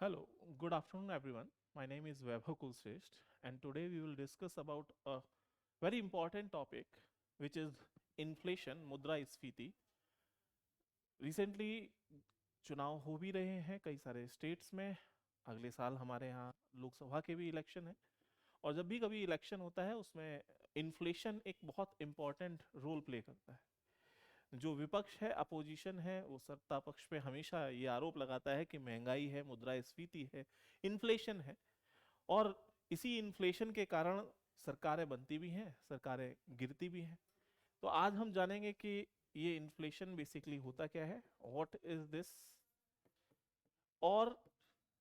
Hello, good afternoon everyone. My name is Vaibhav Kulshrestha and today we will discuss about a very important topic which is inflation, मुद्रास्फीति. Recently चुनाव हो भी रहे हैं कई सारे स्टेट्स में. अगले साल हमारे यहाँ लोकसभा के भी इलेक्शन है और जब भी कभी इलेक्शन होता है उसमें इन्फ्लेशन एक बहुत इंपॉर्टेंट रोल प्ले करता है. जो विपक्ष है, अपोजिशन है, वो सत्ता पक्ष पे हमेशा ये आरोप लगाता है कि महंगाई है, मुद्रास्फीति है, इन्फ्लेशन है. और इसी इन्फ्लेशन के कारण सरकारें बनती भी हैं, सरकारें गिरती भी हैं. तो आज हम जानेंगे कि ये इन्फ्लेशन बेसिकली होता क्या है, व्हाट इज दिस, और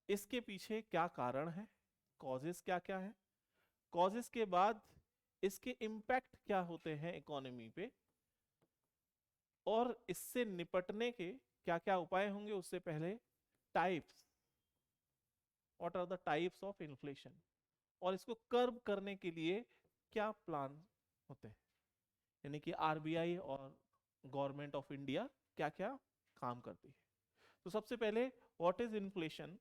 इसके पीछे क्या कारण है, कॉजेस क्या क्या है, कॉजेस के बाद इसके इम्पैक्ट क्या होते हैं इकोनॉमी पे, और इससे निपटने के क्या क्या उपाय होंगे. उससे पहले types, what are the types of inflation, और इसको कर्ब करने के लिए क्या प्लान होते हैं, यानी कि आरबीआई और गवर्नमेंट ऑफ इंडिया क्या क्या काम करती है. तो सबसे पहले व्हाट इज इन्फ्लेशन.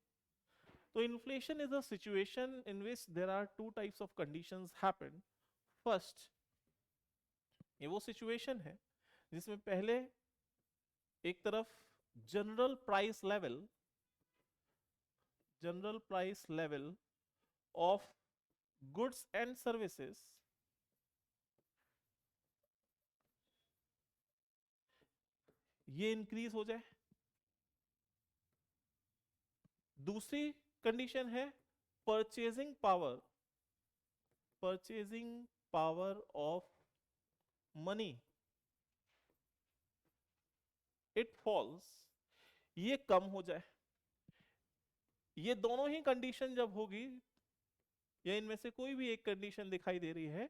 तो inflation is a situation in which there are two types of conditions happen. First, ये वो सिचुएशन है जिसमें पहले एक तरफ general price level, general price level of goods and services ये इंक्रीज हो जाए. दूसरी कंडीशन है purchasing power, purchasing power of money it falls, ये कम हो जाए. ये दोनों ही कंडीशन जब होगी या इनमें से कोई भी एक कंडीशन दिखाई दे रही है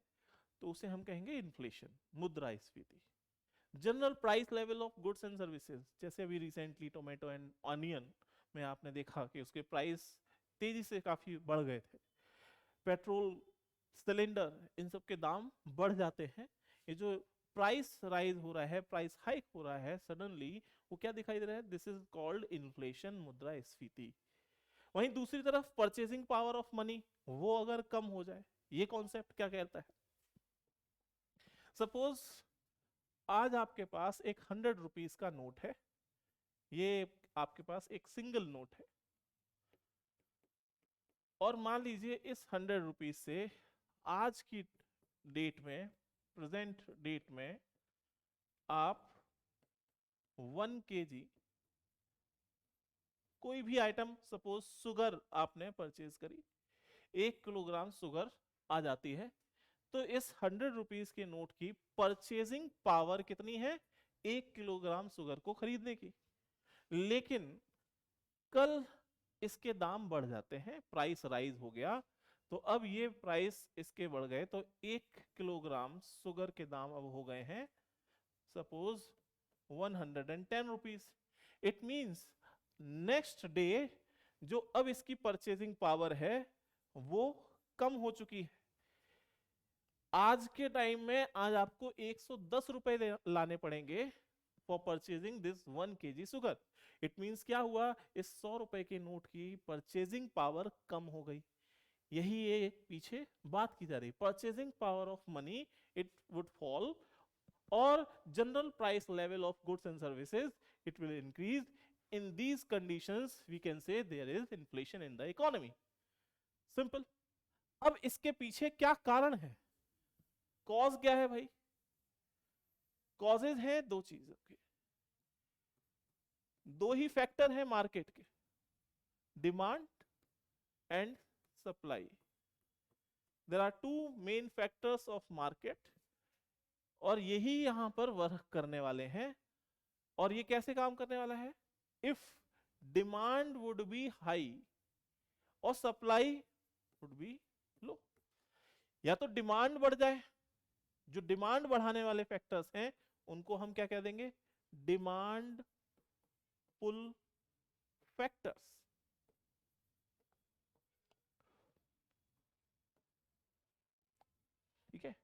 तो उसे हम कहेंगे इन्फ्लेशन, मुद्रास्फीति. General price level of goods and services, जैसे अभी रिसेंटली टोमेटो एंड ऑनियन में आपने देखा कि उसके प्राइस तेजी से काफी बढ़ गए थे. पेट्रोल सिलेंडर, इन सब के दाम बढ़ जाते हैं. ये जो प्राइस राइज हो रहा है, प्राइस हाइक हो रहा है सडनली, वो क्या दिखाई दे रहा है, दिस इज कॉल्ड इन्फ्लेशन, मुद्रास्फीति. वहीं दूसरी तरफ परचेसिंग पावर ऑफ मनी, वो अगर कम हो जाए, ये कॉन्सेप्ट क्या कहता है. सपोज आज आपके पास एक 100 रुपीज का नोट है, ये आपके पास एक सिंगल नोट है, और मान लीजिए इस 100 रुपीज से आज की डेट में, प्रेजेंट डेट में, आप 1 kg कोई भी आइटम, सपोज शुगर आपने परचेज करी, 1 किलोग्राम शुगर आ जाती है. तो इस 100 रुपीज के नोट की परचेजिंग पावर कितनी है, 1 किलोग्राम शुगर को खरीदने की. लेकिन कल इसके दाम बढ़ जाते हैं, प्राइस राइज हो गया, तो अब ये प्राइस इसके बढ़ गए, तो 1 किलोग्राम शुगर के दाम अब हो गए हैं suppose 110 rupees. It means next day जो अब इसकी परचेजिंग पावर है वो कम हो चुकी है. आज के टाइम में आज आपको 110 रुपए लाने पड़ेंगे for purchasing this 1 kg sugar. It means क्या हुआ, इस 100 रुपए के नोट की परचेजिंग पावर कम हो गई. यही ये पीछे बात की जा रही, purchasing power of money it would fall, और general price level of goods and services it will increase. in these conditions we can say there is inflation in the economy. Simple. अब इसके पीछे क्या कारण है, कॉज क्या है भाई. कॉजेज हैं दो चीजों के, दो ही फैक्टर हैं मार्केट के, demand and supply. There are two main factors of market, और यही यहां पर वर्क करने वाले हैं. और ये कैसे काम करने वाला है, if demand would be high और सप्लाई वुड बी लो, या तो डिमांड बढ़ जाए, जो डिमांड बढ़ाने वाले फैक्टर्स हैं उनको हम क्या कह देंगे, डिमांड पुल फैक्टर्स. ठीक है,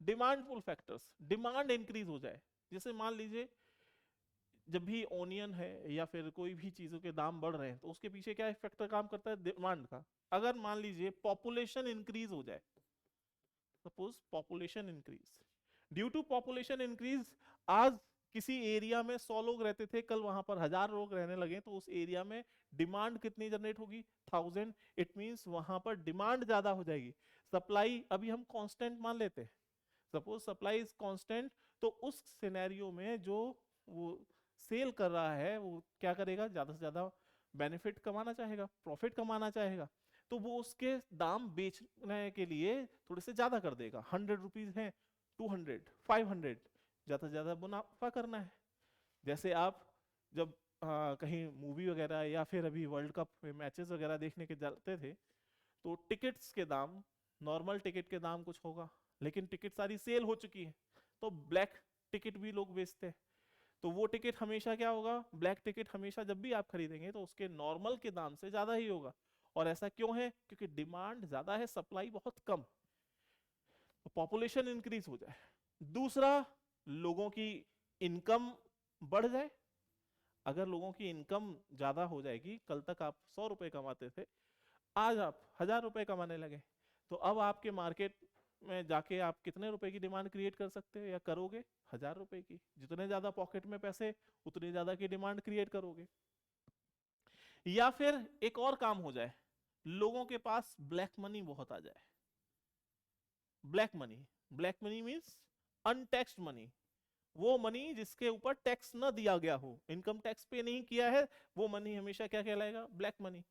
demand pull factors, demand increase हो जाए. जैसे मान लीजिए जब भी ओनियन है या फिर कोई भी चीजों के दाम बढ़ रहे हैं तो उसके पीछे क्या फैक्टर काम करता है, डिमांड का। अगर मान लीजिए पॉपुलेशन इंक्रीज हो जाए, suppose population increase, due to population increase, आज किसी एरिया में 100 लोग रहते थे, कल वहां पर 1000 लोग रहने लगे, तो उस एरिया में डिमांड कितनी जनरेट होगी, 1000। इट मींस वहां पर डिमांड ज्यादा हो जाएगी। सप्लाई अभी हम कांस्टेंट मान लेते हैं, सपोज सप्लाई इज कांस्टेंट, तो उस सिनेरियो में जो वो सेल कर रहा है वो क्या करेगा, ज्यादा से ज्यादा बेनिफिट कमाना चाहेगा, प्रॉफिट कमाना चाहेगा, तो वो उसके दाम बेचने के लिए थोड़े से ज्यादा कर देगा। 100 रुपीज है, 200, 500, ज्यादा से ज्यादा मुनाफा करना है। जैसे आप जब कहीं मूवी वगैरह या फिर अभी वर्ल्ड कप में मैचेस वगैरह देखने के जाते थे, तो टिकट्स के दाम, नॉर्मल टिकट के दाम कुछ होगा, लेकिन टिकट सारी सेल हो चुकी है, तो ब्लैक टिकट भी लोग बेचते हैं। तो वो टिकट हमेशा क्या होगा, ब्लैक टिकट हमेशा जब भी आप खरीदेंगे तो उसके नॉर्मल के दाम से ज्यादा ही होगा। और ऐसा क्यों है, क्योंकि डिमांड ज्यादा है, सप्लाई बहुत कम, पॉपुलेशन इंक्रीज हो जाए। दूसरा, लोगों की इनकम बढ़ जाए। अगर लोगों की इनकम ज्यादा हो जाएगी, कल तक आप 100 रुपए कमाते थे, आज आप 1000 रुपए कमाने लगे, तो अब आपके मार्केट में जाके आप कितने रुपए की डिमांड क्रिएट कर सकते हो या करोगे, 1000 रुपए की। जितने ज्यादा पॉकेट में पैसे, उतनी ज्यादा की डिमांड क्रिएट करोगे। या फिर एक और काम हो जाए, लोगों के पास ब्लैक मनी बहुत आ जाए। Black money, black money means untaxed money, वो मनी जिसके ऊपर टैक्स न दिया गया हो, इनकम टैक्स पे नहीं किया है, वो मनी हमेशा क्या कहलाएगा, ब्लैक मनी।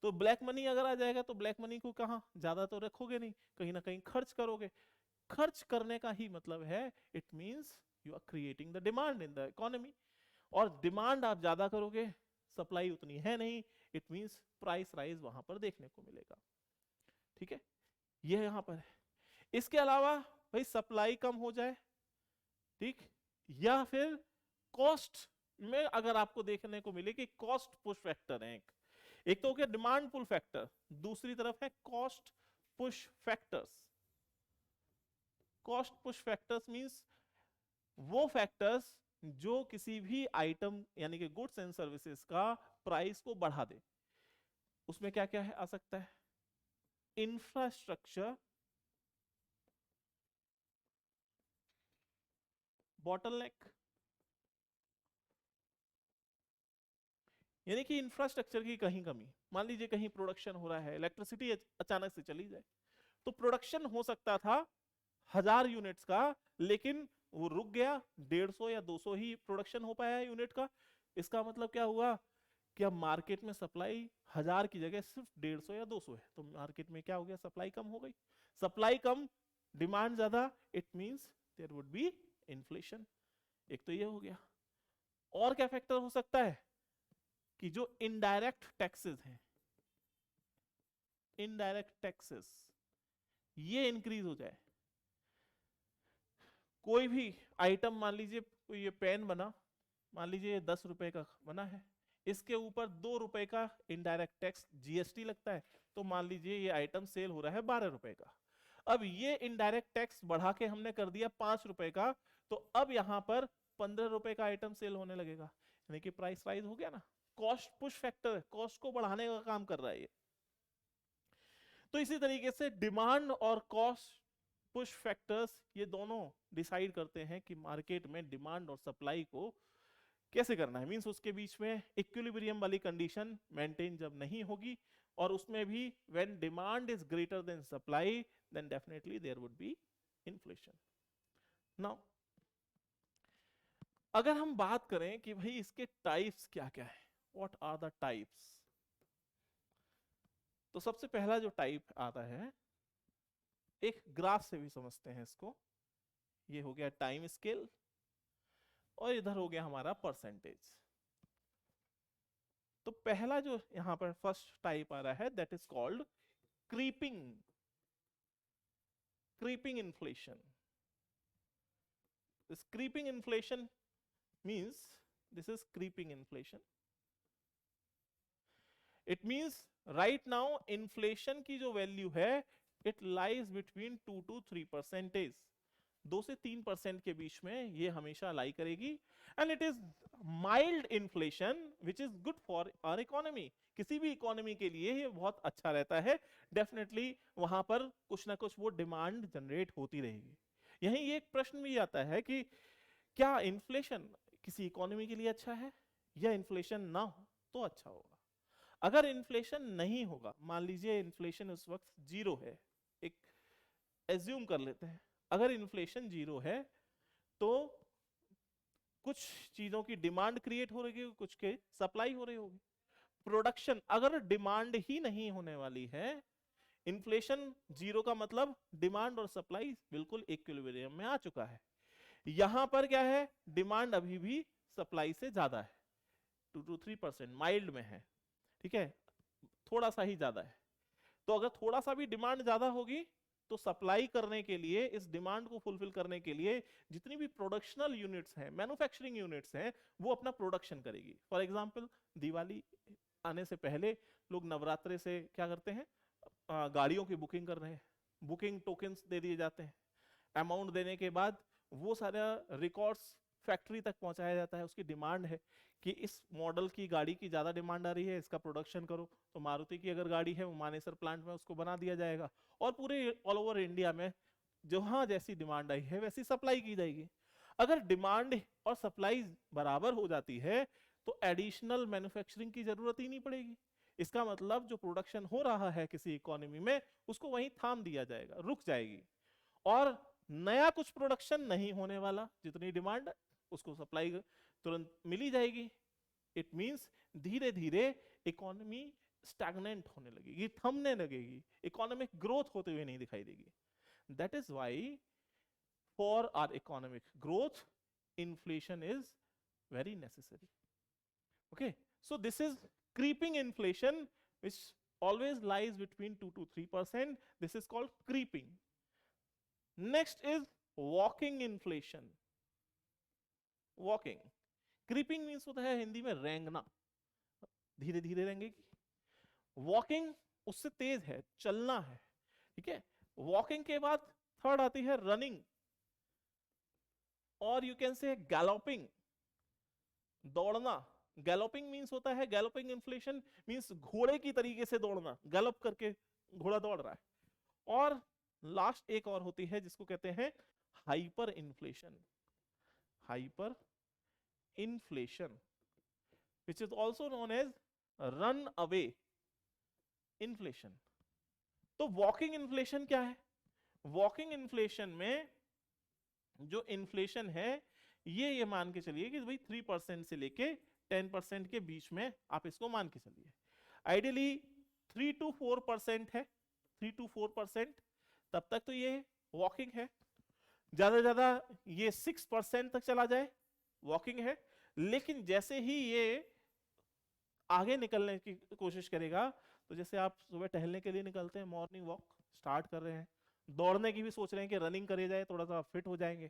तो ब्लैक मनी अगर आ जाएगा तो ब्लैक मनी को कहाँ ज्यादा तो रखोगे नहीं, कहीं ना कहीं खर्च करोगे। खर्च करने का ही मतलब है, it means you are creating the demand in the economy. और डिमांड आप ज्यादा करोगे, सप्लाई उतनी है नहीं, इट मींस प्राइस राइज वहां पर देखने को मिलेगा। ठीक है, ये यहां पर है। इसके अलावा भाई सप्लाई कम हो जाए, ठीक, या फिर कॉस्ट में अगर आपको देखने को मिले कि कॉस्ट पुश फैक्टर है, एक तो हो गया डिमांड पुल फैक्टर, दूसरी तरफ है cost push factors. Cost push factors means वो फैक्टर्स जो किसी भी आइटम यानी कि गुड्स एंड सर्विसेज का प्राइस को बढ़ा दे। उसमें क्या क्या है आ सकता है, इंफ्रास्ट्रक्चर, बॉटलनेक, यानी कि इंफ्रास्ट्रक्चर की कहीं कमी। मान लीजिए कहीं प्रोडक्शन हो रहा है, इलेक्ट्रिसिटी अचानक से चली जाए, तो प्रोडक्शन हो सकता था 1000 यूनिट्स का, लेकिन वो रुक गया, 150 या 200 ही प्रोडक्शन हो पाया यूनिट का। इसका मतलब क्या हुआ कि अब मार्केट में सप्लाई 1000 की जगह सिर्फ 150 या 200 है, तो मार्केट में क्या हो गया, सप्लाई कम हो गई। सप्लाई कम, डिमांड ज्यादा, it means there would be inflation. एक तो ये हो गया। और क्या फैक्टर हो सकता है कि जो इनडायरेक्ट टैक्सेस हैं, इनडायरेक्ट टैक्सेस ये इंक्रीज हो जाए। कोई भी आइटम, मान लीजिए ये पेन बना, मान लीजिए 10 रुपए का बना है, इसके ऊपर 2 रुपए का इनडायरेक्ट टैक्स जीएसटी लगता है, तो मान लीजिए ये आइटम सेल हो रहा है 12 रुपए का। अब ये इनडायरेक्ट टैक्स बढ़ा के हमने कर दिया 5 रुपए का, तो अब यहां पर 15 रुपए का आइटम सेल होने लगेगा, यानी कि प्राइस राइज हो गया ना। कॉस्ट पुश फैक्टर, कॉस्ट को बढ़ाने का काम कर रहा है ये। तो इसी तरीके से डिमांड और कॉस्ट पुश फैक्टर्स ये दोनों डिसाइड करते हैं कि मार्केट में डिमांड और सप्लाई को कैसे करना है। मींस उसके बीच में इक्विलिब्रियम वाली कंडीशन मेंटेन जब नहीं होगी, और उसमें भी when demand is greater than supply, then definitely there would be inflation. Now अगर हम बात करें कि भाई इसके टाइप्स क्या क्या है, व्हाट आर द टाइप्स, तो सबसे पहला जो टाइप आता है, एक ग्राफ से भी समझते हैं इसको। ये हो गया टाइम स्केल, और इधर हो गया हमारा परसेंटेज। तो पहला जो यहां पर फर्स्ट टाइप आ रहा है, that is called creeping, creeping inflation. This creeping inflation means, this is creeping inflation, it means right now inflation की जो वैल्यू है, इट लाइज बिटवीन 2 to 3%। 2 से 3% के बीच में ये हमेशा लाई करेगी। And it is mild inflation which is good for our economy. किसी भी इकोनॉमी के लिए ये बहुत अच्छा रहता है। डेफिनेटली वहां पर कुछ ना कुछ वो डिमांड जनरेट होती रहेगी। यही एक प्रश्न भी आता है कि क्या इन्फ्लेशन किसी इकोनॉमी के लिए अच्छा है, या इन्फ्लेशन ना हो तो अच्छा होगा। अगर इन्फ्लेशन नहीं होगा, मान लीजिए इन्फ्लेशन उस वक्त 0 है, एक एज्यूम कर लेते हैं, अगर इन्फ्लेशन 0 है तो कुछ चीजों की डिमांड क्रिएट हो रही है, कुछ के सप्लाई हो रही होगी। प्रोडक्शन, अगर डिमांड ही नहीं होने वाली है, इन्फ्लेशन 0 का मतलब डिमांड और सप्लाई बिल्कुल इक्विलिब्रियम में आ चुका है। यहां पर क्या है, डिमांड अभी भी सप्लाई से ज्यादा है, 2 to 3% माइल्ड में है, ठीक है, थोड़ा सा ही ज्यादा है। तो अगर थोड़ा सा भी डिमांड ज्यादा होगी तो सप्लाई करने के लिए, इस डिमांड को फुलफिल करने के लिए जितनी भी प्रोडक्शनल यूनिट्स हैं, मैन्युफैक्चरिंग यूनिट्स हैं, वो अपना प्रोडक्शन करेगी। फॉर एग्जांपल दिवाली आने से पहले लोग नवरात्रे से क्या करते हैं, गाड़ियों की बुकिंग कर रहे हैं, बुकिंग टोकन्स दे दिए जाते हैं। अमाउंट देने के बाद वो सारा रिकॉर्ड्स फैक्ट्री तक पहुंचाया जाता है। उसकी डिमांड है कि इस मॉडल की गाड़ी की ज्यादा डिमांड आ रही है, इसका प्रोडक्शन करो। तो मारुति की अगर गाड़ी है वो मानेसर प्लांट में उसको बना दिया जाएगा, और पूरे ऑल ओवर इंडिया में जहां जैसी डिमांड आई है वैसी सप्लाई की जाएगी। अगर डिमांड और सप्लाई बराबर हो जाती है तो एडिशनल मैन्युफैक्चरिंग की जरूरत ही नहीं पड़ेगी। इसका मतलब जो प्रोडक्शन हो रहा है किसी इकोनॉमी में, उसको वहीं थाम दिया जाएगा, रुक जाएगी, और नया कुछ प्रोडक्शन नहीं होने वाला। जितनी डिमांड उसको सप्लाई तुरंत मिली जाएगी। इट मींस धीरे धीरे इकोनॉमी स्टैग्नेंट होने लगेगी, थमने लगेगी, इकोनॉमिक ग्रोथ होते हुए नहीं दिखाई देगी। That is why for our economic growth inflation is very necessary. Okay, so this is creeping inflation which always lies between 2 to 3%. This is called creeping. Next is walking inflation. Walking, creeping means होता है हिंदी में रेंगना, धीरे धीरे रेंगेगी। Walking उससे तेज है, चलना है, ठीक है। वॉकिंग के बाद थर्ड आती है रनिंग, और यू कैन से गैलोपिंग, दौड़ना। गैलोपिंग मींस होता है, गैलोपिंग इन्फ्लेशन मींस घोड़े की तरीके से दौड़ना, गैलोप करके घोड़ा दौड़ रहा है। और लास्ट एक और होती है जिसको कहते हैं hyper inflation. Hyper inflation which is also known as run away inflation. तो वॉकिंग इन्फ्लेशन क्या है? वॉकिंग इन्फ्लेशन में जो इन्फ्लेशन है ये मान के चलिए कि भाई 3% से लेके 10% के बीच में आप इसको मान के चलिए। आइडियली 3 to 4% है, 3 to 4%, तब तक तो ये वॉकिंग है। ज्यादा ज्यादा ये 6% तक चला जाए वॉकिंग है। लेकिन जैसे ही ये आगे निकलने की कोशिश करेगा, तो जैसे आप सुबह टहलने के लिए निकलते हैं, मॉर्निंग वॉक स्टार्ट कर रहे हैं, दौड़ने की भी सोच रहे हैं कि रनिंग करे जाए, थोड़ा सा फिट हो जाएंगे,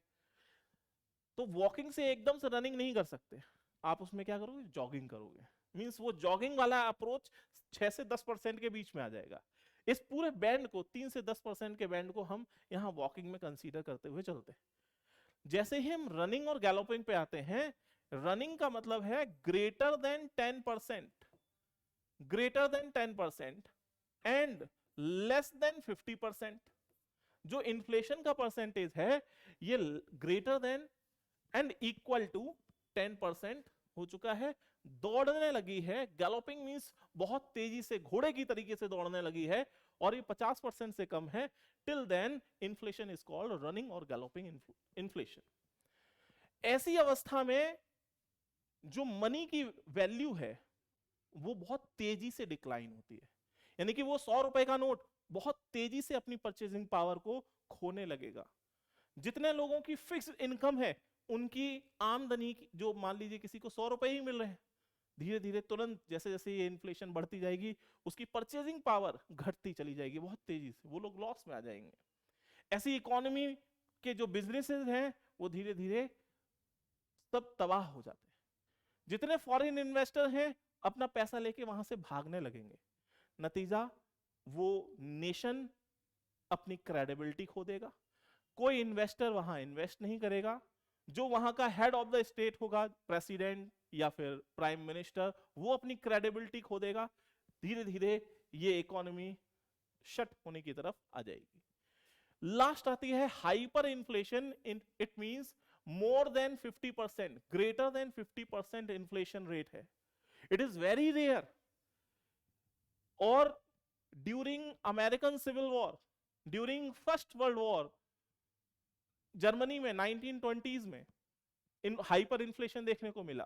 तो वॉकिंग से एकदम से रनिंग नहीं कर सकते। आप उसमें क्या करोगे, जॉगिंग करोगे। मींस वो जॉगिंग वाला अप्रोच 6 से 10% के बीच में आ जाएगा। इस पूरे बैंड को, 3 से 10% के बैंड को हम यहाँ वॉकिंग में कंसीडर करते हुए चलते हैं। जैसे ही हम रनिंग और गैलोपिंग पे आते हैं, रनिंग का मतलब है greater than 10%, greater than 10% and less than 50%। जो इन्फ्लेशन का परसेंटेज है ये greater than and equal to 10% हो चुका है, दौड़ने लगी है। गैलोपिंग मींस बहुत तेजी से घोड़े की तरीके से दौड़ने लगी है, और ये 50% से कम है। Till then inflation is called running और गैलोपिंग इन्फ्लेशन। ऐसी अवस्था में जो मनी की वैल्यू है वो बहुत तेजी से डिक्लाइन होती है, यानी कि वो 100 रुपए का नोट बहुत तेजी से अपनी परचेजिंग पावर को खोने लगेगा। जितने लोगों की फिक्स्ड इनकम है, उनकी आमदनी जो मान लीजिए किसी को 100 रुपए ही मिल रहे हैं, धीरे धीरे तुरंत जैसे जैसे ये इन्फ्लेशन बढ़ती जाएगी उसकी परचेजिंग पावर घटती चली जाएगी बहुत तेजी से, वो लोग लॉस में आ जाएंगे। ऐसी इकोनॉमी के जो बिजनेसेस हैं वो धीरे धीरे सब तबाह हो जाते हैं। जितने फॉरेन इन्वेस्टर हैं अपना पैसा लेके वहां से भागने लगेंगे। नतीजा, वो नेशन अपनी क्रेडिबिलिटी खो देगा, कोई इन्वेस्टर वहां इन्वेस्ट नहीं करेगा। जो वहां का हेड ऑफ द स्टेट होगा, प्रेसिडेंट या फिर प्राइम मिनिस्टर, वो अपनी क्रेडिबिलिटी खो देगा। धीरे धीरे ये इकोनॉमी शट होने की तरफ आ जाएगी। लास्ट आती है hyper inflation. It means more than 50%, greater than 50% inflation rate है। It is very rare. और during American civil war, during first world war, Germany में 1920s में हाइपर इन्फ्लेशन देखने को मिला।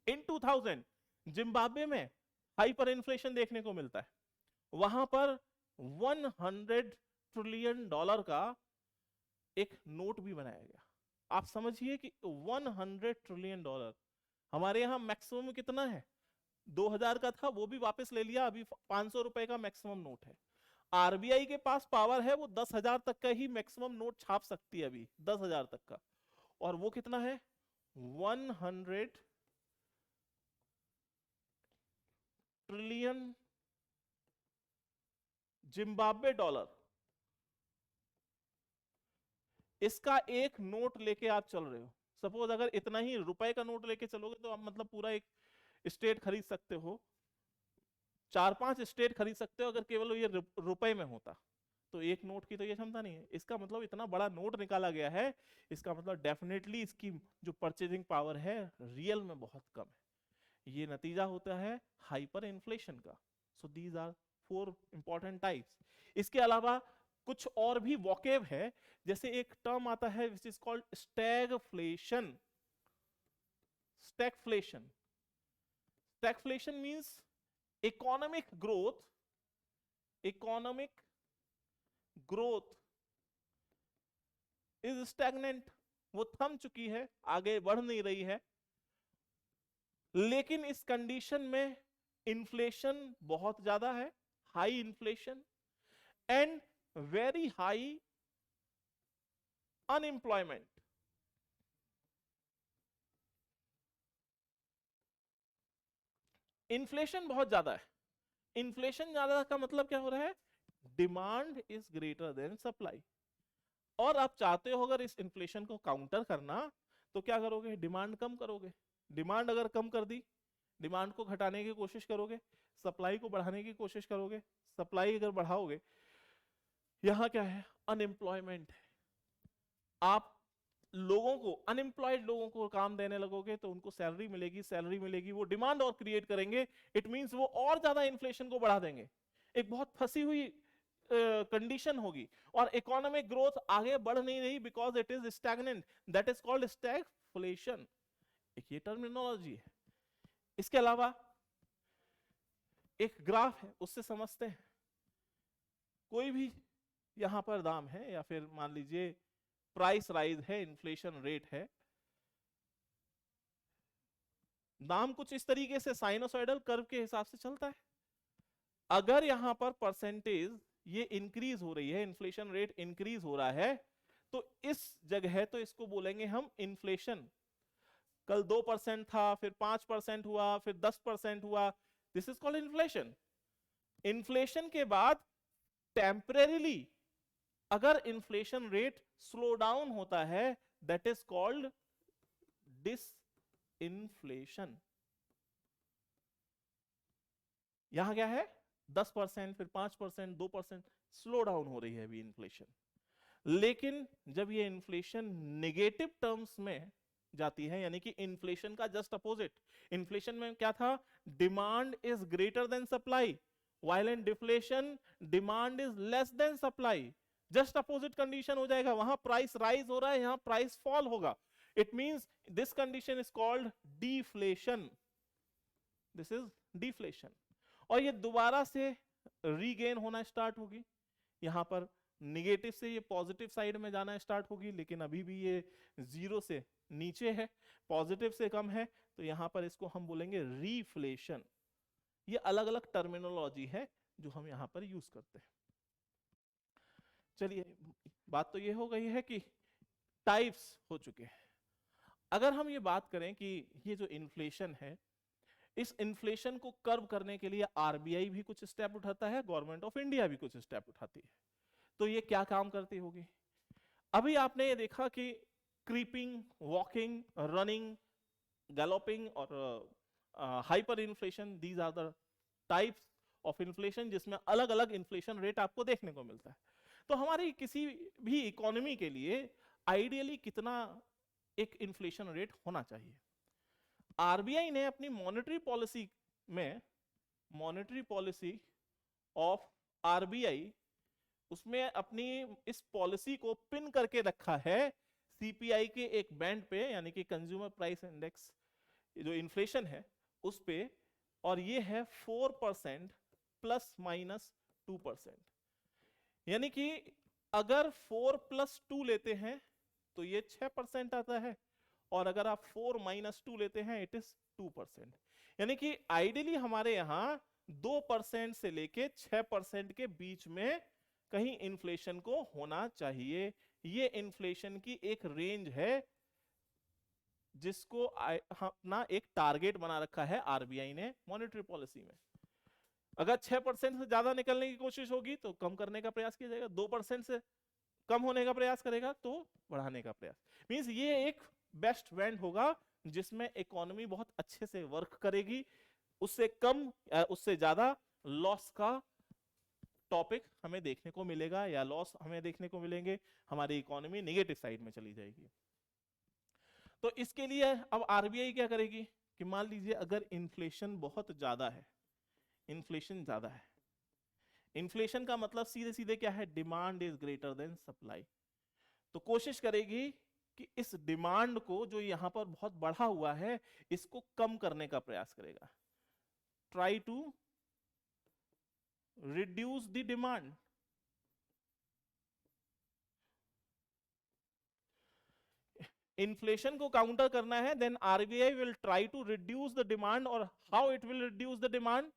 इन 2000 जिम्बाब्वे में हाइपर इन्फ्लेशन देखने को मिलता है। वहां पर 100 ट्रिलियन डॉलर का एक नोट भी बनाया गया। आप समझिए कि 100 ट्रिलियन डॉलर, हमारे यहां मैक्सिमम कितना है? 2000 का था, वो भी वापस ले लिया, अभी 500 रुपए का मैक्सिमम नोट है। आरबीआई के पास पावर है, वो 10,000 तक का ही मैक्सिमम नोट छाप सकती है अभी, 10,000 तक का। और वो कितना है? 100 ट्रिलियन जिम्बाब्वे डॉलर। इसका एक नोट लेके आप चल रहे हो, सपोज अगर इतना ही रुपए का नोट लेके चलोगे तो आप मतलब पूरा एक स्टेट खरीद सकते हो, 4-5 स्टेट खरीद सकते हो अगर केवल ये रुपए में होता। तो एक नोट की तो ये क्षमता नहीं है। इसका मतलब इतना बड़ा नोट निकाला गया है, इसका मतलब डेफिनेटली इसकी जो परचेजिंग पावर है रियल में बहुत कम है। ये नतीजा होता है हाइपर इन्फ्लेशन का। So these are 4 important types. इसके अलावा कुछ और भी वोकेब है, जैसे एक टर्म आता है which is called stagflation. Stagflation, stagflation means economic growth is stagnant, वो थम चुकी है, आगे बढ़ नहीं रही है। लेकिन इस कंडीशन में इन्फ्लेशन बहुत ज्यादा है, high inflation and very high unemployment. Inflation बहुत ज्यादा है। इन्फ्लेशन ज्यादा का मतलब क्या हो रहा है? Demand is greater than supply. और आप चाहते हो अगर इस इन्फ्लेशन को काउंटर करना, तो क्या करोगे? डिमांड कम करोगे। डिमांड अगर कम कर दी, डिमांड को घटाने की कोशिश करोगे, सप्लाई को बढ़ाने की कोशिश करोगे। सप्लाई अगर बढ़ाओगे, यहां क्या है? अनएम्प्लॉयमेंट है। आप लोगों को, अनएम्प्लॉयड लोगों को काम देने लगोगे तो उनको सैलरी मिलेगी, सैलरी मिलेगी, वो डिमांड और क्रिएट करेंगे। इट मींस वो और ज्यादा इन्फ्लेशन को बढ़ा देंगे। एक बहुत फंसी हुई कंडीशन होगी और इकोनॉमिक ग्रोथ आगे बढ़ नहीं रही because it is stagnant. That is called stagflation. एक ये टर्मिनोलॉजी है। इसके अलावा एक ग्राफ है, उससे समझते हैं। कोई भी यहां पर दाम है या फिर मान लीजिए प्राइस राइज है, इन्फ्लेशन रेट है, दाम कुछ इस तरीके से साइनोसॉइडल कर्व के हिसाब से चलता है। अगर यहां पर परसेंटेज ये इंक्रीज हो रही है, इन्फ्लेशन रेट इंक्रीज हो रहा है, तो इस जगह तो इसको बोलेंगे हम इन्फ्लेशन। कल 2% था, फिर 5% हुआ, फिर 10% हुआ, this is called inflation. Inflation के बाद टेम्परेरीली अगर इन्फ्लेशन रेट स्लो डाउन होता है, दैट इज कॉल्ड डिसइन्फ्लेशन। यहां क्या है? 10%, फिर 5%, 2%, स्लो डाउन हो रही है अभी इन्फ्लेशन। लेकिन जब ये इन्फ्लेशन नेगेटिव टर्म्स में जाती है, यानी कि इन्फ्लेशन का जस्ट अपोजिट, इन्फ्लेशन में क्या था? Demand is greater than supply, while in deflation demand is less than supply. Just opposite condition हो जाएगा। वहां प्राइस राइज हो रहा है, यहां प्राइस फॉल होगा। It means this condition is called deflation. This is deflation. और ये दोबारा से रीगेन होना स्टार्ट होगी। यहां पर निगेटिव से ये पॉजिटिव साइड में जाना स्टार्ट होगी, लेकिन अभी भी ये जीरो से नीचे है, पॉजिटिव से कम है, तो यहां पर इसको हम बोलेंगे रीफ्लेशन। ये अलग अलग टर्मिनोलॉजी है जो हम यहां पर यूज करते हैं। चलिए, बात तो ये हो गई है कि टाइप्स हो चुके हैं। अगर हम ये बात करें कि ये जो इन्फ्लेशन है, इस इन्फ्लेशन को कर्व करने के लिए आरबीआई भी कुछ स्टेप उठाता है, गवर्नमेंट ऑफ इंडिया भी कुछ स्टेप उठाती है। तो ये क्या काम करती होगी? अभी आपने ये देखा कि क्रीपिंग, वॉकिंग, रनिंग, गैलोपिंग और hyper inflation, these are the types of inflation जिसमें अलग अलग इन्फ्लेशन रेट आपको देखने को मिलता है। तो हमारी किसी भी इकोनॉमी के लिए आइडियली कितना एक इन्फ्लेशन रेट होना चाहिए? आरबीआई ने अपनी मॉनेटरी पॉलिसी में, मॉनेटरी पॉलिसी ऑफ आरबीआई, उसमें अपनी इस पॉलिसी को पिन करके रखा है सीपीआई के एक बैंड पे, यानी कि कंज्यूमर प्राइस इंडेक्स जो इन्फ्लेशन है उस पे, और ये है 4% प्लस माइनस 2%। यानी कि अगर 4 प्लस 2 लेते हैं तो ये 6% आता है, और अगर आप 4 माइनस 2 लेते हैं इट इज 2%। यानी कि आइडियली हमारे यहाँ 2% से लेके 6% के बीच में कहीं इन्फ्लेशन को होना चाहिए। ये इन्फ्लेशन की एक रेंज है जिसको अपना एक टारगेट बना रखा है आरबीआई ने मॉनेटरी पॉलिसी में। अगर 6% से ज्यादा निकलने की कोशिश होगी तो कम करने का प्रयास किया जाएगा, 2% से कम होने का प्रयास करेगा तो बढ़ाने का प्रयास। मींस ये एक बेस्ट बैंड होगा जिसमें इकोनॉमी बहुत अच्छे से वर्क करेगी, उससे कम उससे ज्यादा लॉस का टॉपिक हमें देखने को मिलेगा, या लॉस हमें देखने को मिलेंगे, हमारी इकोनॉमी नेगेटिव साइड में चली जाएगी। तो इसके लिए अब आरबीआई क्या करेगी कि मान लीजिए अगर इन्फ्लेशन बहुत ज्यादा है, इन्फ्लेशन ज्यादा है, इन्फ्लेशन का मतलब सीधे सीधे क्या है, demand is greater than supply, तो कोशिश करेगी कि इस डिमांड को जो यहां पर बहुत बढ़ा हुआ है इसको कम करने का प्रयास करेगा, try to reduce the demand. Inflation को काउंटर करना है, then RBI will try to reduce the demand, और how it will reduce the demand?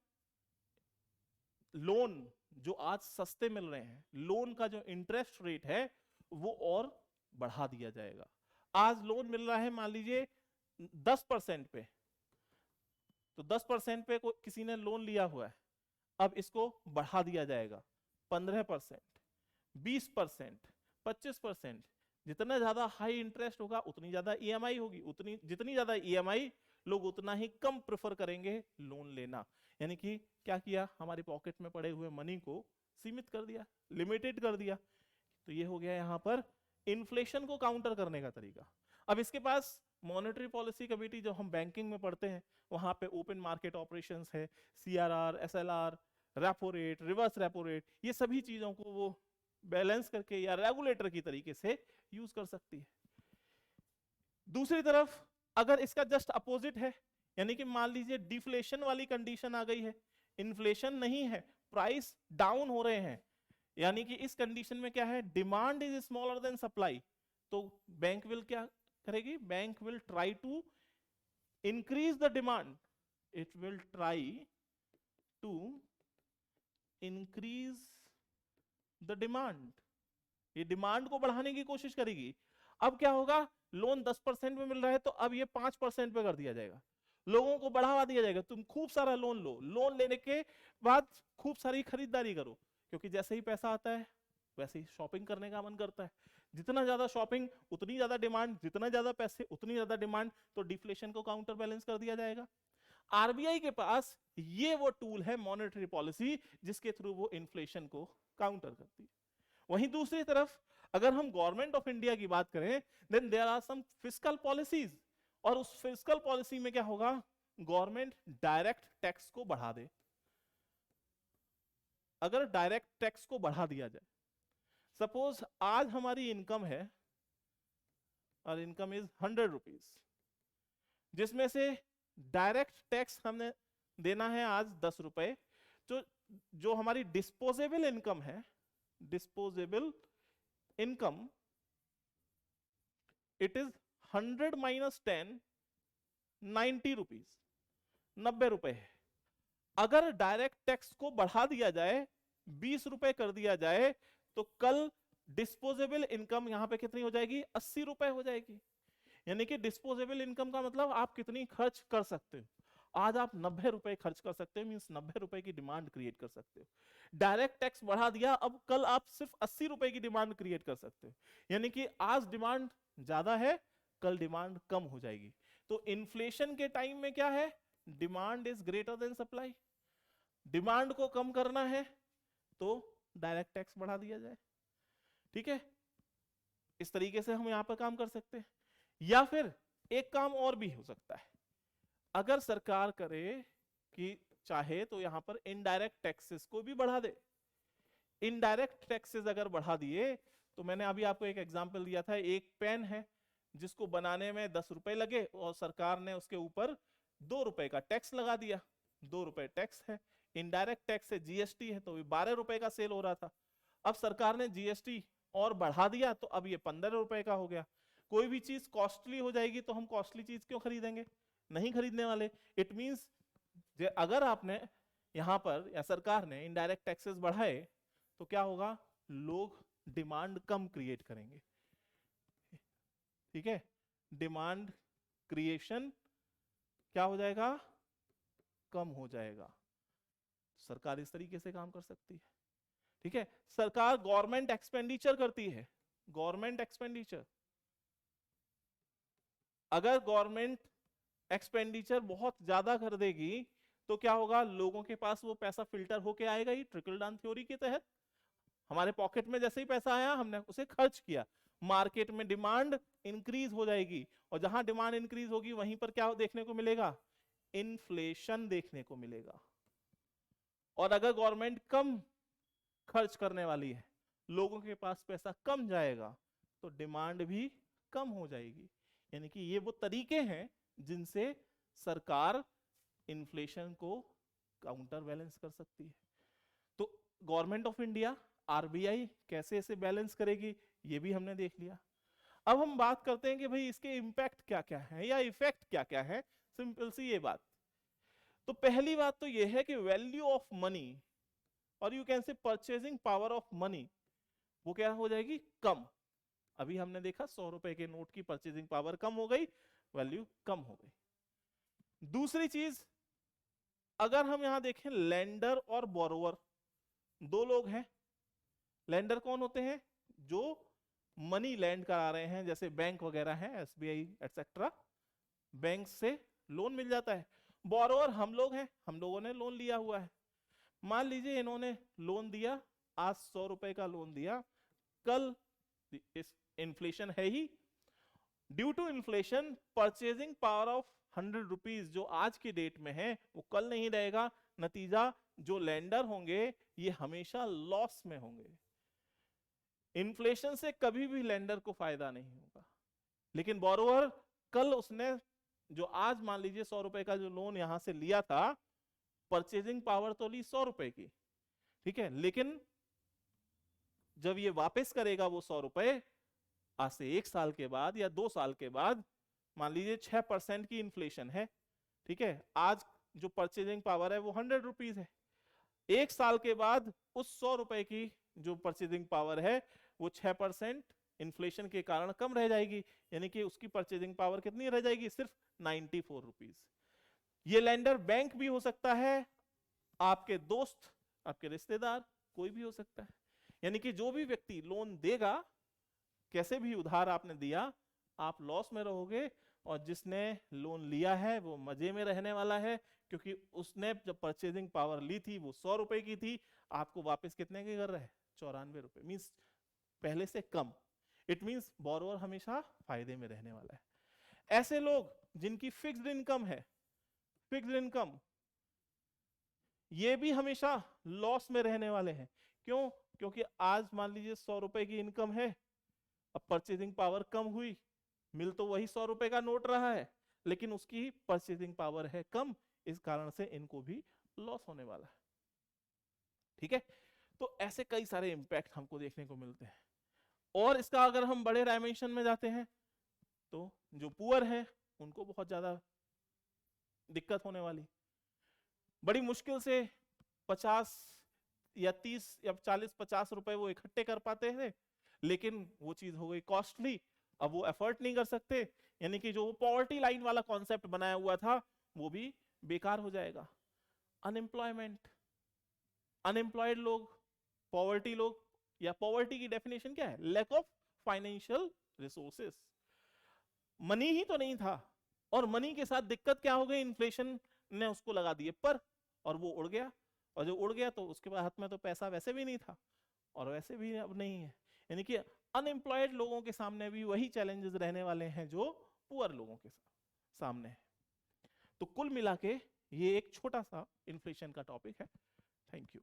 Loan जो आज सस्ते मिल रहे हैं, लोन का जो इंटरेस्ट रेट है वो और बढ़ा दिया जाएगा। आज लोन मिल रहा है मान लीजिए 10% पे, तो 10% पे किसी ने लोन लिया हुआ है, अब इसको बढ़ा दिया जाएगा 15%, 20%, 25%। जितना ज्यादा हाई इंटरेस्ट होगा उतनी ज्यादा ईएमआई होगी, उतनी जितनी ज्यादा ईएमआई लोग उतना ही कम प्रेफर करेंगे लोन लेना। यानी कि क्या किया, हमारी पॉकेट में पड़े हुए मनी को सीमित कर दिया, लिमिटेड कर दिया। तो ये हो गया यहाँ पर इन्फ्लेशन को काउंटर करने का तरीका। अब इसके पास मॉनेटरी पॉलिसी कमेटी, जो हम बैंकिंग में पढ़ते हैं, वहां पे ओपन मार्केट ऑपरेशंस है, CRR, SLR, repo rate, reverse repo rate, ये सभी चीजों को वो बैलेंस करके या रेगुलेटर की तरीके से यूज कर सकती है। दूसरी तरफ अगर इसका जस्ट अपोजिट है, यानी कि मान लीजिए डिफ्लेशन वाली कंडीशन आ गई है, इन्फ्लेशन नहीं है, प्राइस डाउन हो रहे हैं, यानी कि इस कंडीशन में क्या है, demand is smaller than supply, तो बैंक विल क्या करेगी, bank will try to increase the demand, it will try to increase the demand, ये डिमांड को बढ़ाने की कोशिश करेगी। अब क्या होगा, लोन 10% में मिल रहा है तो अब ये 5% पे कर दिया जाएगा, लोगों को बढ़ावा दिया जाएगा, तुम खूब सारा लोन लो, लोन लेने के बाद खूब सारी खरीदारी करो, क्योंकि जैसे ही पैसा आता है वैसे ही शॉपिंग करने का मन करता है, जितना ज्यादा शॉपिंग उतनी ज्यादा डिमांड, जितना ज्यादा पैसे उतनी ज्यादा डिमांड, तो डिफ्लेशन को काउंटर बैलेंस कर दिया जाएगा। आरबीआई के पास ये वो टूल है मॉनेटरी पॉलिसी जिसके थ्रू वो इन्फ्लेशन को काउंटर करती है। वहीं दूसरी तरफ अगर हम गवर्नमेंट ऑफ इंडिया की बात करें, then there are some fiscal policies, और उस फिस्कल पॉलिसी में क्या होगा, गवर्नमेंट डायरेक्ट टैक्स को बढ़ा दे। अगर डायरेक्ट टैक्स को बढ़ा दिया जाए, सपोज आज हमारी इनकम है और इनकम इज 100 रुपीज, जिसमें से डायरेक्ट टैक्स हमने देना है आज 10 रुपए, तो जो हमारी डिस्पोजेबल इनकम है, disposable income, it is 100 minus 10, 90 rupees, 90 रुपए है। अगर डायरेक्ट टैक्स को बढ़ा दिया जाए, 20 रुपए कर दिया जाए, तो कल डिस्पोजेबल इनकम यहां पे कितनी हो जाएगी, 80 रुपए हो जाएगी। यानी कि डिस्पोजेबल इनकम का मतलब आप कितनी खर्च कर सकते हो। आज आप 90 रुपए खर्च कर सकते हो, मीन्स 90 रुपए की डिमांड क्रिएट कर सकते हो। डायरेक्ट टैक्स बढ़ा दिया, अब कल आप सिर्फ 80 रुपए की डिमांड क्रिएट कर सकते हो। यानी कि आज डिमांड ज्यादा है, कल डिमांड कम हो जाएगी। तो इन्फ्लेशन के टाइम में क्या है, demand is greater than supply. Demand को कम करना है तो डायरेक्ट टैक्स बढ़ा दिया जाए। ठीक है, इस तरीके से हम यहां पर काम कर सकते हैं। या फिर एक काम और भी हो सकता है, अगर सरकार करे कि चाहे तो यहां पर इनडायरेक्ट टैक्सेस को भी बढ़ा दे। इनडायरेक्ट टैक्सेस अगर बढ़ा दिए तो मैंने अभी आपको एक एग्जांपल दिया था, एक पेन है जिसको बनाने में 10 रुपए लगे और सरकार ने उसके ऊपर 2 रुपए का टैक्स लगा दिया। 2 रुपए टैक्स है, इनडायरेक्ट टैक्स है, जीएसटी है, तो 12 रुपए का सेल हो रहा था। अब सरकार ने जीएसटी और बढ़ा दिया तो अब ये 15 रुपए का हो गया। कोई भी चीज कॉस्टली हो जाएगी तो हम कॉस्टली चीज क्यों खरीदेंगे, नहीं खरीदने वाले। इट मींस अगर आपने यहां पर या सरकार ने इनडायरेक्ट टैक्सेस बढ़ाए तो क्या होगा, लोग डिमांड कम क्रिएट करेंगे। ठीक है, डिमांड क्रिएशन क्या हो जाएगा, कम हो जाएगा। सरकार इस तरीके से काम कर सकती है। ठीक है, सरकार गवर्नमेंट एक्सपेंडिचर करती है। गवर्नमेंट एक्सपेंडिचर, अगर गवर्नमेंट एक्सपेंडिचर बहुत ज्यादा कर देगी तो क्या होगा, लोगों के पास वो पैसा फिल्टर होके आएगा ही, ट्रिकल डाउन थ्योरी के तहत। हमारे पॉकेट में जैसे ही पैसा आया हमने उसे खर्च किया, मार्केट में डिमांड इंक्रीज हो जाएगी, और जहां डिमांड इंक्रीज होगी वहीं पर क्या देखने को मिलेगा, इन्फ्लेशन देखने को मिलेगा। और अगर गवर्नमेंट कम खर्च करने वाली है, लोगों के पास पैसा कम जाएगा, तो डिमांड भी कम हो जाएगी। यानी कि ये वो तरीके हैं जिनसे सरकार इन्फ्लेशन को काउंटर बैलेंस कर सकती है। तो गवर्नमेंट ऑफ इंडिया, आरबीआई कैसे इसे बैलेंस करेगी, ये भी हमने देख लिया। अब हम बात करते हैं कि भाई इसके इंपैक्ट क्या क्या है या इफेक्ट क्या क्या है। सिंपल सी ये बात। तो पहली बात तो ये है कि वैल्यू ऑफ मनी, और you can say purchasing power of money, वो क्या हो जाएगी, कम। अभी हमने देखा 100 रुपए के नोट की परचेजिंग पावर कम हो गई, वैल्यू कम हो गई। दूसरी चीज, अगर हम यहां देखें लेंडर और बोरोवर, दो लोग हैं। लेंडर कौन होते हैं, जो मनी लैंड करा रहे हैं, जैसे बैंक वगैरह हैं, एसबीआई एटसेट्रा, बैंक से लोन मिल जाता है। बोरोवर हम लोग हैं, हम लोगों ने लोन लिया हुआ है। मान लीजिए इन्होंने लोन दिया, आज 100 रुपए का लोन दिया, कल इस इन्फ्लेशन है ही, due to inflation purchasing power of 100 rupees जो आज की डेट में है वो कल नहीं रहेगा। नतीजा, जो लेंडर होंगे ये हमेशा लॉस में होंगे। इन्फ्लेशन से कभी भी लेंडर को फायदा नहीं होगा, लेकिन बोरोवर कल उसने जो आज मान लीजिए 100 रुपए का जो लोन यहां से लिया था, परचेजिंग पावर तो ली 100 रुपए की, ठीक है, लेकिन जब ये वापस करेगा वो 100 रुपए, आज से 1 साल के बाद या 2 साल के बाद, मान लीजिए 6% की इन्फ्लेशन है, ठीक है, आज जो परचेजिंग पावर है वो 100 रुपीज है। 1 साल के बाद उस 100 रुपए की जो परचेजिंग पावर है वो 6% इन्फ्लेशन के कारण कम रह जाएगी, यानी कि उसकी परचेजिंग पावर कितनी रह जाएगी, सिर्फ 94 रुपीज। ये लेंडर बैंक भी हो सकता है, आपके दोस्त, आपके रिश्तेदार, कोई भी हो सकता है। यानी कि जो भी व्यक्ति लोन देगा, कैसे भी उधार आपने दिया, आप लॉस में रहोगे, और जिसने लोन लिया है वो मजे में रहने वाला है, क्योंकि उसने जब परचेजिंग पावर ली थी वो 100 रुपए की थी, आपको वापस कितने की कर रहा है, 94 रुपए, मीन्स पहले से कम। इट मीन्स बोरोवर हमेशा फायदे में रहने वाला है। ऐसे लोग जिनकी फिक्स्ड इनकम है, फिक्स्ड इनकम, ये भी हमेशा लॉस में रहने वाले हैं। क्यों, क्योंकि आज मान लीजिए 100 रुपए की इनकम है, अब परचेजिंग पावर कम हुई, मिल तो वही 100 रुपए का नोट रहा है, लेकिन उसकी परचेजिंग पावर है कम, इस कारण से इनको भी लॉस होने वाला है। ठीक है, तो ऐसे कई सारे इंपैक्ट हमको देखने को मिलते हैं। और इसका अगर हम बड़े डायमेंशन में जाते हैं तो जो पुअर है उनको बहुत ज्यादा दिक्कत होने वाली, बड़ी मुश्किल से 50 या 30 या 40-50 रुपए वो इकट्ठे कर पाते हैं, लेकिन वो चीज हो गई कॉस्टली, अब वो एफर्ट नहीं कर सकते, यानी कि जो पॉवर्टी लाइन वाला कॉन्सेप्ट बनाया हुआ था वो भी बेकार हो जाएगा। अनएम्प्लॉयमेंट, अनएम्प्लॉयड लोग, पॉवर्टी लोग, या पॉवर्टी की डेफिनेशन क्या है? Lack of financial resources. Money ही तो नहीं था, और मनी के साथ दिक्कत क्या हो गई? इन्फ्लेशन ने उसको लगा दिए पर, और वो उड़ गया, और जो उड़ गया तो उसके बाद हाथ में तो पैसा वैसे भी नहीं था, और वैसे भी अब नहीं है। यानी कि अनएम्प्लॉयड लोगों के सामने भी वही चैलेंजेस रहने वाले हैं जो पुअर लोगों के सामने है। तो कुल मिला के ये एक छोटा सा इन्फ्लेशन का टॉपिक है। Thank you.